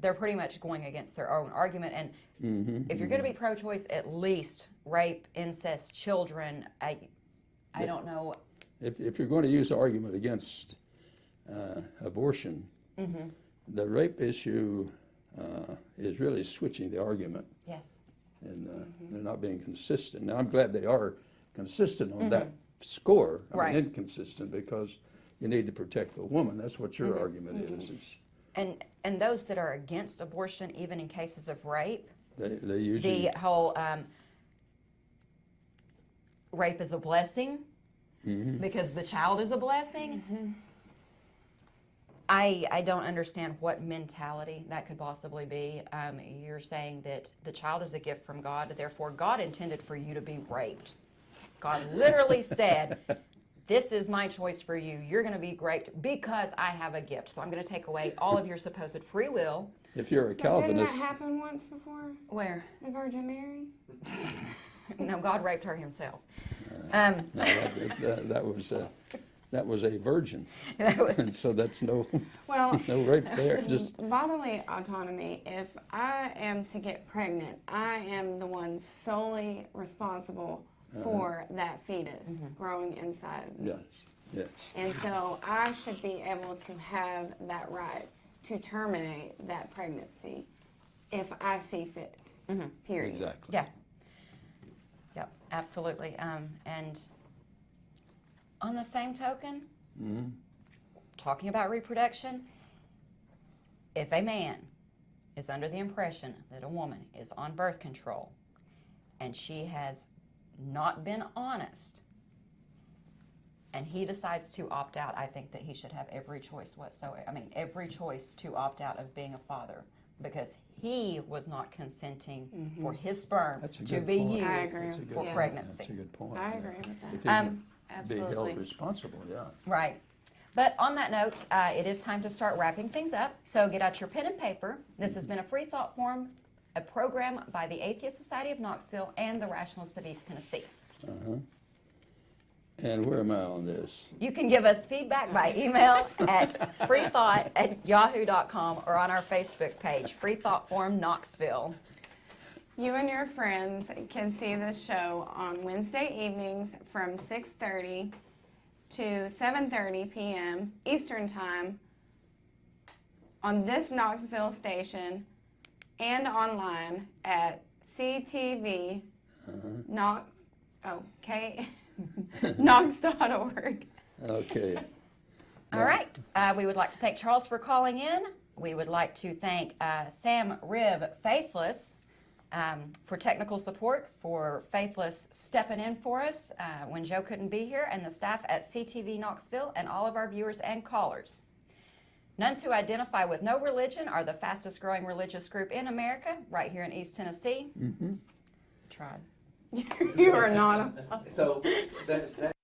A: They're pretty much going against their own argument. And if you're going to be pro-choice, at least rape, incest, children, I don't know.
F: If you're going to use the argument against abortion, the rape issue is really switching the argument,
A: Yes.
F: and they're not being consistent. Now, I'm glad they are consistent on that score. I
A: Right.
F: mean, inconsistent because you need to protect the woman. That's what your argument is.
A: And those that are against abortion, even in cases of rape,
F: They usually
A: the whole rape is a blessing because the child is a blessing. I don't understand what mentality that could possibly be. You're saying that the child is a gift from God, therefore God intended for you to be raped. God literally said, this is my choice for you. You're going to be raped because I have a gift. So I'm going to take away all of your supposed free will.
F: if you're a
C: But didn't
F: Calvinist,
C: that happen once before?
A: Where?
C: The Virgin Mary?
A: No, God raped her himself.
F: no, that was a virgin,
A: That was-
F: and so that's no
C: Well,
F: rape there. Just
C: bodily autonomy, if I am to get pregnant, I am the one solely responsible for that fetus growing inside of me.
F: yes.
C: And so I should be able to have that right to terminate that pregnancy if I see fit, period.
F: Exactly.
A: Yeah. Yep, absolutely. And on the same token, talking about reproduction, if a man is under the impression that a woman is on birth control and she has not been honest and he decides to opt out, I think that he should have every choice whatsoever. I mean, every choice to opt out of being a father because he was not consenting for his sperm
F: That's a
A: to
F: good
A: be
F: point.
C: I
A: used
C: agree.
F: That's a good
A: for
C: Yeah.
A: pregnancy.
F: That's a good point.
C: I
F: yeah.
C: agree with that.
F: If he's gonna be
C: Absolutely.
F: held responsible, yeah.
A: Right. But on that note, it is time to start wrapping things up. So get out your pen and paper. This has been a Free Thought Forum, a program by the Atheist Society of Knoxville and the Rationalists of East Tennessee.
F: And where am I on this?
A: You can give us feedback by email at freethought@yahoo.com or on our Facebook page, Free Thought Forum Knoxville.
C: You and your friends can see this show on Wednesday evenings from 6:30 to 7:30 p.m. Eastern Time on this Knoxville station and online at CTV Knox.org.
F: Okay.
A: All right. We would like to thank Charles for calling in. We would like to thank Sam Riv Faithless for technical support, for Faithless stepping in for us when Joe couldn't be here, and the staff at CTV Knoxville, and all of our viewers and callers. Nuns who identify with no religion are the fastest growing religious group in America, right here in East Tennessee. Tried.
C: You are not.
B: So that